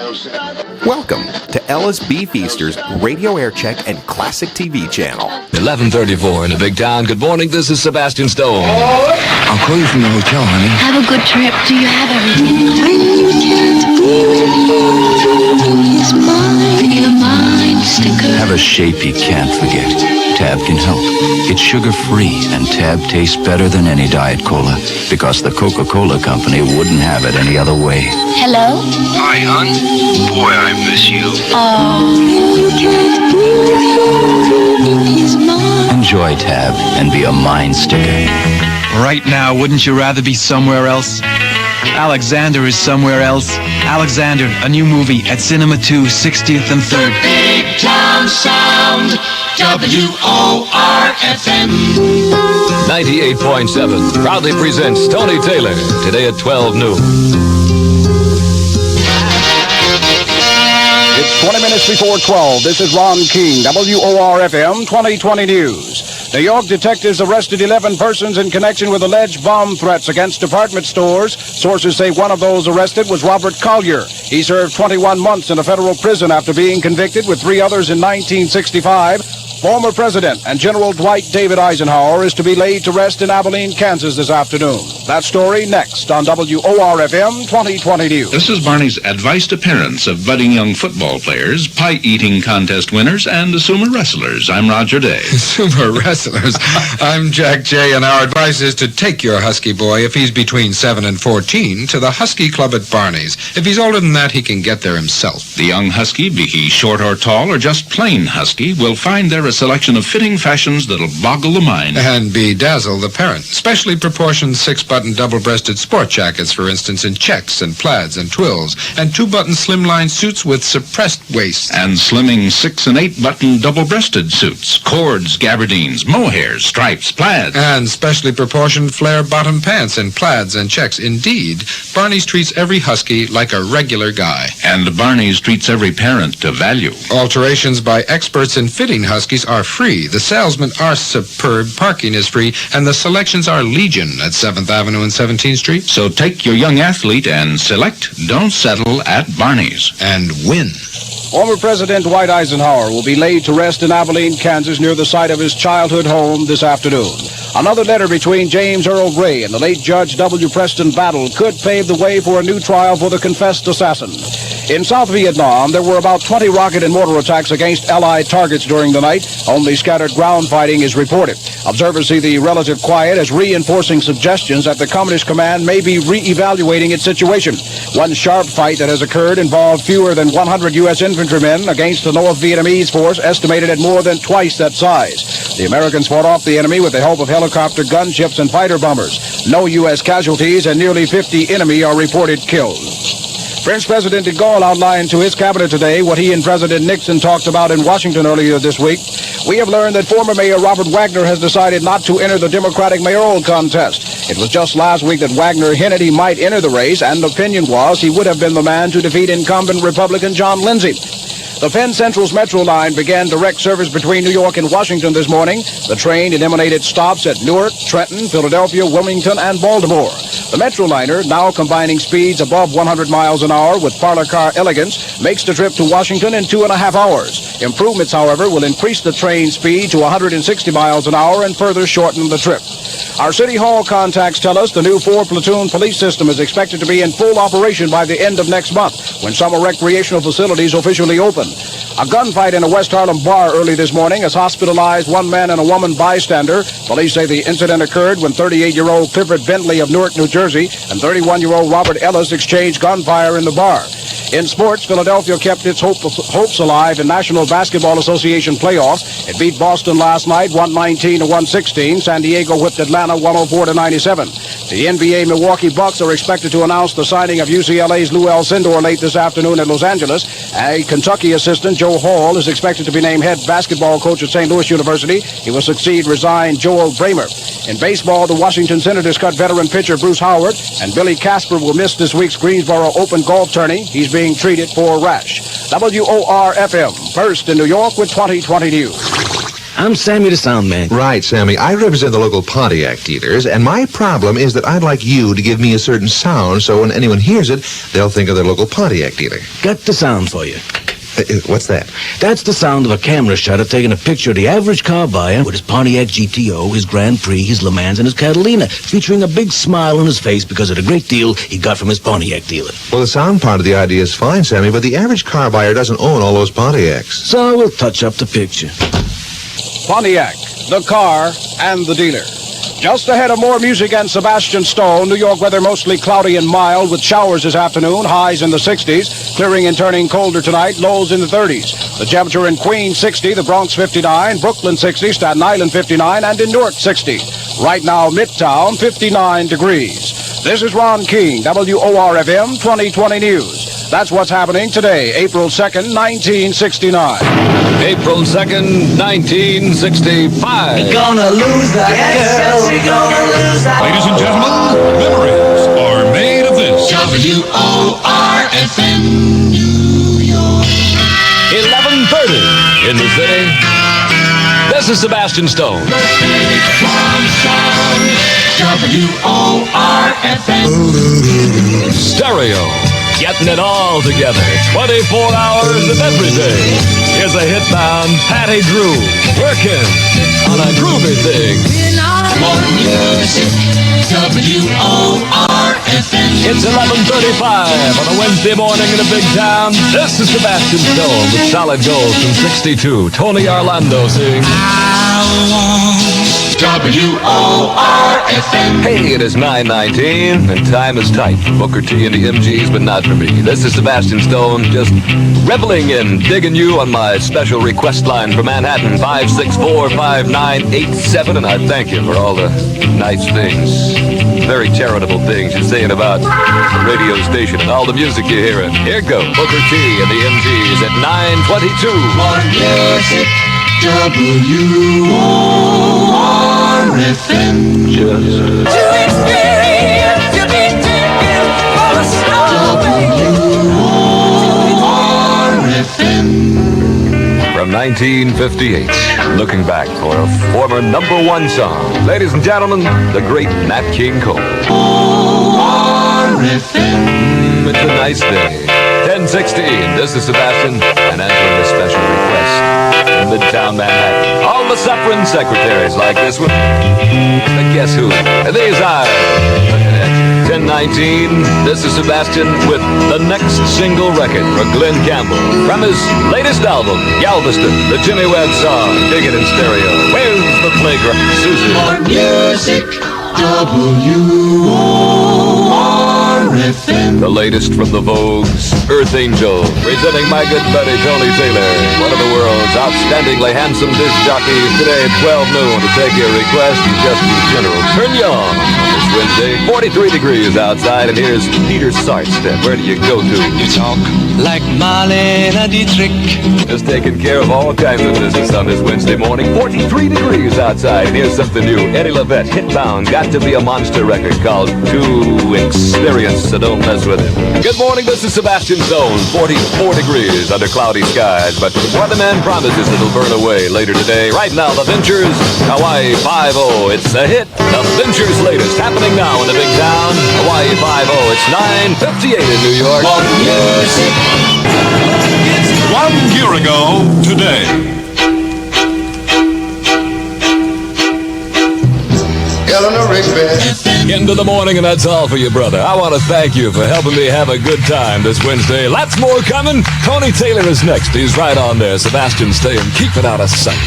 Welcome to Ella's Beefeasters Radio Air Check and Classic TV channel. 11:34 in the big town. Good morning, this is Sebastian Stone. I'll call you from the hotel, honey. Have a good trip. Do you have everything? It's mine. Be a mind sticker. Have a shape you can't forget. Tab can help. It's sugar-free, and Tab tastes better than any Diet Cola, because the Coca-Cola Company wouldn't have it any other way. Hello? Hi, hon. Boy, I miss you. Oh. It's mine. Enjoy Tab and be a mind sticker. Right now, wouldn't you rather be somewhere else? Alexander is somewhere else. Alexander, a new movie at Cinema 2, 60th and 3rd. Big Town Sound, WOR-FM 98.7 proudly presents Tony Taylor, today at 12 noon. It's 20 minutes before 12. This is Ron King, WOR-FM 2020 News. New York detectives arrested 11 persons in connection with alleged bomb threats against department stores. Sources say one of those arrested was Robert Collier. He served 21 months in a federal prison after being convicted with 3 others in 1965. Former President and General Dwight David Eisenhower is to be laid to rest in Abilene, Kansas this afternoon. That story next on WOR-FM 2020 News. This is Barney's advised appearance of budding young football players, pie-eating contest winners, and sumo wrestlers. I'm Roger Day. Sumo wrestlers. I'm Jack J., and our advice is to take your husky boy, if he's between 7 and 14, to the Husky Club at Barney's. If he's older than that, he can get there himself. The young husky, be he short or tall or just plain husky, will find there a selection of fitting fashions that'll boggle the mind. And bedazzle the parent. Specially proportioned 6-button double-breasted sport jackets, for instance, in checks and plaids and twills, and 2-button slimline suits with suppressed waists. And slimming 6- and 8-button double-breasted suits, cords, gabardines, mohairs, stripes, plaids. And specially proportioned flare-bottom pants in plaids and checks. Indeed, Barney's treats every husky like a regular guy. And Barney's treats every parent to value. Alterations by experts in fitting huskies are free. The salesmen are superb, parking is free, and the selections are legion at 7th Avenue and 17th Street. So take your young athlete and select, don't settle at Barney's. And win. Former President Dwight Eisenhower will be laid to rest in Abilene, Kansas, near the site of his childhood home this afternoon. Another letter between James Earl Gray and the late Judge W. Preston Battle could pave the way for a new trial for the confessed assassin. In South Vietnam, there were about 20 rocket and mortar attacks against Allied targets during the night. Only scattered ground fighting is reported. Observers see the relative quiet as reinforcing suggestions that the Communist Command may be re-evaluating its situation. One sharp fight that has occurred involved fewer than 100 U.S. infantrymen against the North Vietnamese force, estimated at more than twice that size. The Americans fought off the enemy with the help of helicopter gunships and fighter bombers. No U.S. casualties and nearly 50 enemy are reported killed. French President de Gaulle outlined to his cabinet today what he and President Nixon talked about in Washington earlier this week. We have learned that former Mayor Robert Wagner has decided not to enter the Democratic mayoral contest. It was just last week that Wagner hinted he might enter the race, and the opinion was he would have been the man to defeat incumbent Republican John Lindsay. The Penn Central's Metro line began direct service between New York and Washington this morning. The train eliminated stops at Newark, Trenton, Philadelphia, Wilmington, and Baltimore. The Metro liner, now combining speeds above 100 miles an hour with parlor car elegance, makes the trip to Washington in 2.5 hours. Improvements, however, will increase the train speed to 160 miles an hour and further shorten the trip. Our City Hall contacts tell us the new 4-platoon police system is expected to be in full operation by the end of next month, when summer recreational facilities officially open. A gunfight in a West Harlem bar early this morning has hospitalized one man and a woman bystander. Police say the incident occurred when 38-year-old Clifford Bentley of Newark, New Jersey, and 31-year-old Robert Ellis exchanged gunfire in the bar. In sports, Philadelphia kept its hopes alive in National Basketball Association playoffs. It beat Boston last night, 119-116. San Diego whipped Atlanta 104-97. The NBA Milwaukee Bucks are expected to announce the signing of UCLA's Lou Alcindor late this afternoon in Los Angeles. A Kentucky assistant, Joe Hall, is expected to be named head basketball coach at St. Louis University. He will succeed resigned Joel Bramer. In baseball, the Washington Senators cut veteran pitcher Bruce Howard, and Billy Casper will miss this week's Greensboro Open golf tourney. He's being treated for a rash. WOR-FM, first in New York with 2020 News. I'm Sammy the sound man. Right, Sammy. I represent the local Pontiac dealers, and my problem is that I'd like you to give me a certain sound so when anyone hears it, they'll think of their local Pontiac dealer. Got the sound for you. What's that? That's the sound of a camera shutter taking a picture of the average car buyer with his Pontiac GTO, his Grand Prix, his Le Mans, and his Catalina, featuring a big smile on his face because of the great deal he got from his Pontiac dealer. Well, the sound part of the idea is fine, Sammy, but the average car buyer doesn't own all those Pontiacs. So we'll touch up the picture. Pontiac, the car, and the dealer. Just ahead of more music and Sebastian Stone, New York weather mostly cloudy and mild with showers this afternoon, highs in the 60s, clearing and turning colder tonight, lows in the 30s. The temperature in Queens 60, the Bronx 59, Brooklyn 60, Staten Island 59, and in Newark 60. Right now, Midtown 59 degrees. This is Ron King, WOR-FM 2020 News. That's what's happening today, April 2nd, 1969. April 2nd, 1965. You're gonna lose that girl. You're gonna lose that. Ladies and gentlemen, memories are made of this. WOR-FM New York. 11:30 in the city. This is Sebastian Stone. WOR-FM. Stereo. Getting it all together. 24 hours of everything. Here's a hit-bound Patty Drew working on a groovy thing. More music. WOR-FM. It's 11:35 on a Wednesday morning in a big town. This is Sebastian Stone with Solid Gold from 62. Tony Orlando sings. WOR-FM. Hey, it is 9:19 and time is tight. Booker T and the MGs, but not for me. This is Sebastian Stone, just reveling in digging you on my special request line for Manhattan, 564-5987, and I thank you for all the nice things, very charitable things you're saying about the radio station and all the music you're hearing. Here goes Booker T and the MGs at 9:22. More music. WOR-FM. Just To experience, to be taken for a stroll. WOR-FM. from 1958, looking back for a former #1 song. Ladies and gentlemen, the great Nat King Cole. WOR-FM. It's a nice day. 10:16. This is Sebastian, and answering a special request in Midtown Manhattan. All the suffering secretaries like this one. But guess who? These are. 10:19. This is Sebastian with the next single record for Glenn Campbell from his latest album, Galveston, the Jimmy Webb song, Dig It in Stereo. Where's the playground, Susie? More music. WOR-FM. The latest from the Vogue's Earth Angel, presenting my good buddy Tony Taylor, one of the world's outstandingly handsome disc jockeys, today at 12 noon to take your request and just in general turn you on this Wednesday. 43 degrees outside, and here's Peter Sarstedt. Where do you go to? You talk like Marlena Dietrich. Just taking care of all kinds of business on this Wednesday morning. 43 degrees outside, and here's something new. Eddie Levette, Hitbound, got to be a monster record called Too Experienced, so don't mess with it. Good morning, this is Sebastian Stone. 44 degrees under cloudy skies, but the weatherman promises it'll burn away later today. Right now, the Ventures, Hawaii 5-0. It's a hit. The Ventures' latest, happening now in the big town. Hawaii 5-0. It's 9:58 in New York. More music. 1 year ago today. Into the morning, and that's all for you, brother. I want to thank you for helping me have a good time this Wednesday. Lots more coming. Tony Taylor is next. He's right on there. Sebastian, stay and keep it out of sight.